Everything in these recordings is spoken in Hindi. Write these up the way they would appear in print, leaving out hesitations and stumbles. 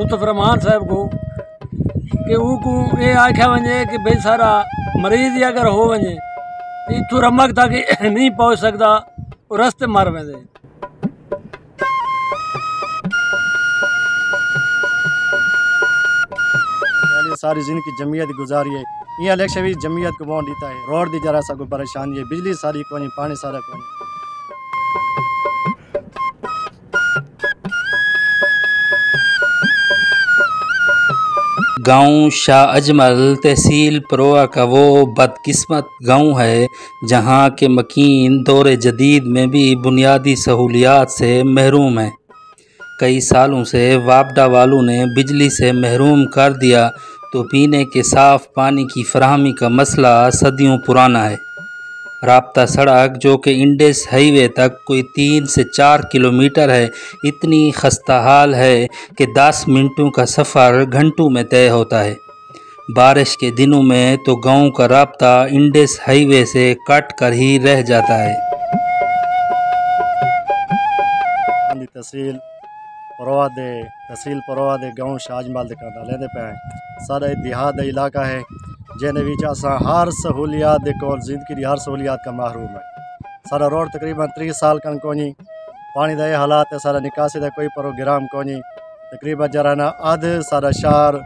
लुत्फ रहमान साहब को कि उनको ये आख्या वजे कि भाई सारा मरीज ही अगर हो वजे तो इतों रमक तक नहीं पहुँच सकता और रस्ते मर वेंदे। सारी जिंदगी जमीयत गुजारी है, यहाँ इलेक्शन भी जमीयत को वोट देता है। रोड दी जरा सा कोई परेशानी है, बिजली सारी कोनी, पानी सारा कोनी। गांव शाह अजमल तहसील परोआ का वो बदकिस्मत गांव है जहां के मकीन दौर जदीद में भी बुनियादी सहूलियात से महरूम है। कई सालों से वापडा वालों ने बिजली से महरूम कर दिया तो पीने के साफ़ पानी की फराहमी का मसला सदियों पुराना है। राब्ता सड़क जो कि इंडस हाईवे तक कोई 3 से 4 किलोमीटर है, इतनी खस्ता हाल है कि 10 मिनटों का सफ़र घंटों में तय होता है। बारिश के दिनों में तो गांव का राब्ता इंडस हाईवे से कट कर ही रह जाता है। तहसील परोआ दे गाँव शाह अजमल दे लेंदे पे सारा देहात का इलाका है जिन्हें विच असा हर सहूलियात दे कोल जिंदगी की हर सहूलियात का महरूम है। सारा रोड तकरीबन 30 साल कन कोनी, पानी का ये हालात है, सारा निकासी का कोई प्रोग्राम कोनी। तकरीबन जरा ना अध सारा शहर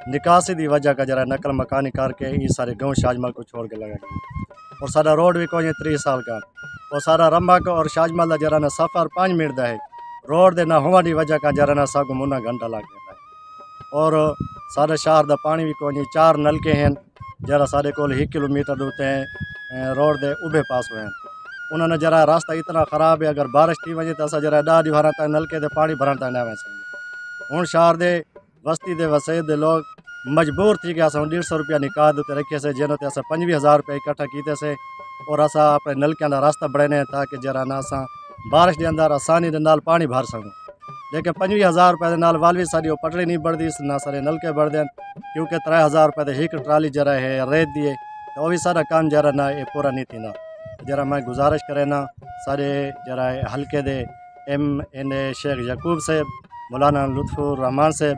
निकासी की वजह का जरा नकल मकानी करके ये सारे गाँव शाह अजमल को छोड़ के लगा और सारा रोड भी कोनी 30 साल का और सारा रमक और शाह अजमल का जरा ना सफ़र 5 मिनट का है। रोड दे ना होने की वजह का जरा ना सागो मुना घंटा लग जाता है और सारे शहर का पानी भी कोनी। 4 नलके हैं जरा सारे को 1 किलोमीटर दूते हैं रोड दे उभे पास हुए हैं। उन्होंने जरा रास्ता इतना ख़राब है, अगर बारिश की वजह तो अस जरा डाह भरा तक नलके दे पानी भरन तक ना वे सकें। हूँ शहर दे बस्ती दे वसैद दे लोग मजबूर थी कि अस 150 रुपया निकाह उत्ते रखे से जिन्हों ते अस 25,000 रुपये इकट्ठा किए से और अस अपने नलकों का रास्ता बढ़ाने ताकि जरा ना अस बारिश के अंदर आसानी के नाल पानी भर सकूँ। लेकिन 25,000 रुपये के नाल वालवी सारी पटड़ी नहीं बढ़ती ना सारे नलके बढ़ते हैं क्योंकि 3,000 रुपये के 1 ट्राली जरा है रेत दिए तो वह भी सारा काम जरा ना ये पूरा नहीं थी। जरा मैं गुजारिश करे ना सारे जरा हल्के दे MNA शेख यकूब साहब, मौलाना लुत्फुर रहमान साहब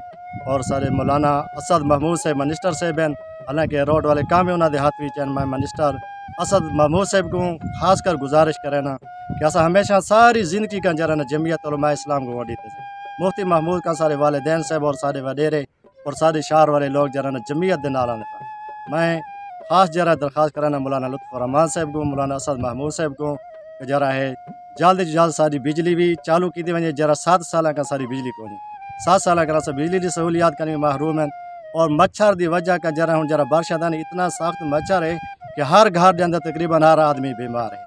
और सारे मौलाना असद महमूद साहब मिनिस्टर साहब हैं। हालांकि रोड वाले काम है उन्होंने हाथ में मैं मिनिस्टर असद महमूद साहब को खास कर गुजारिश करे ना कि असा हमेशा सारी ज़िंदगी का जरा ना जमीयत उलमा इस्लाम को वोट देते थे। मुफ्ती महमूद का सारे वालिदैन साहब और सारे वडेरे और सारे शहर वाले लोग जरा ना जमीयत के नाल आने पाए। मैं खास जरा दरख्वास्त कराना मौलाना लुत्फुर रहमान साहब को, मौलाना असद महमूद साहब को कि जरा है जल्द से जल्द सारी बिजली भी चालू की थी वजे। जरा 7 साल का सारी बिजली को 7 साल का बिजली की सहूलियात करने महरूम हैं और मच्छर की वजह का जरा हूँ जरा बरसात इतना सख्त मच्छर है कि हर घर के अंदर तकरीबन हर आदमी बीमार है।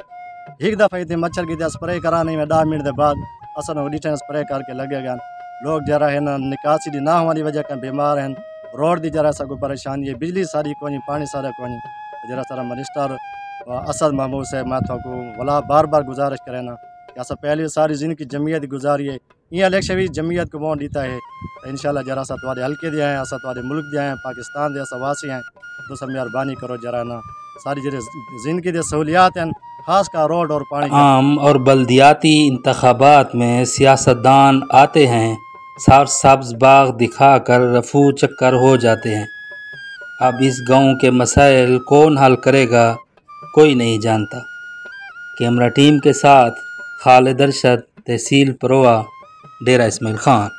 एक दफ़ा इतने मच्छर की स्प्रे कराने में 10 मिनट के बाद असल डिटेन स्प्रे करके लगेगा। लोग जरा है ना निकासी की ना होने की वजह का बीमार हैं। रोड की जरा सा कोई परेशानी है, बिजली सारी कोनी, पानी सारा कोनी। जरा सारा मिनिस्टर असद महमूद साहब मैं को वाला बार बार गुजारिश करें ना कि अस पहले सारी जिंदगी जमीयत गुजारी है, ये इलेक्शन भी जमीयत को वोट देता है तो इंशाल्लाह जरा सा तुम्हारे हल्के दिया है, असा तुम्हारे मुल्क दिया है, पाकिस्तान दे वासी हैं तो सब मेहरबानी करो जरा ना सारी जरा जिंदगी दे सहूलियात हैं खास का रोड और पानी। आम और बल्दियाती इंतखाबात में सियासतदान आते हैं, साफ सब्ज बाग दिखा कर रफू चक्कर हो जाते हैं। अब इस गांव के मसाइल कौन हल करेगा कोई नहीं जानता। कैमरा टीम के साथ खालिद अरशद, तहसील परोआ, डेरा इस्माइल खान।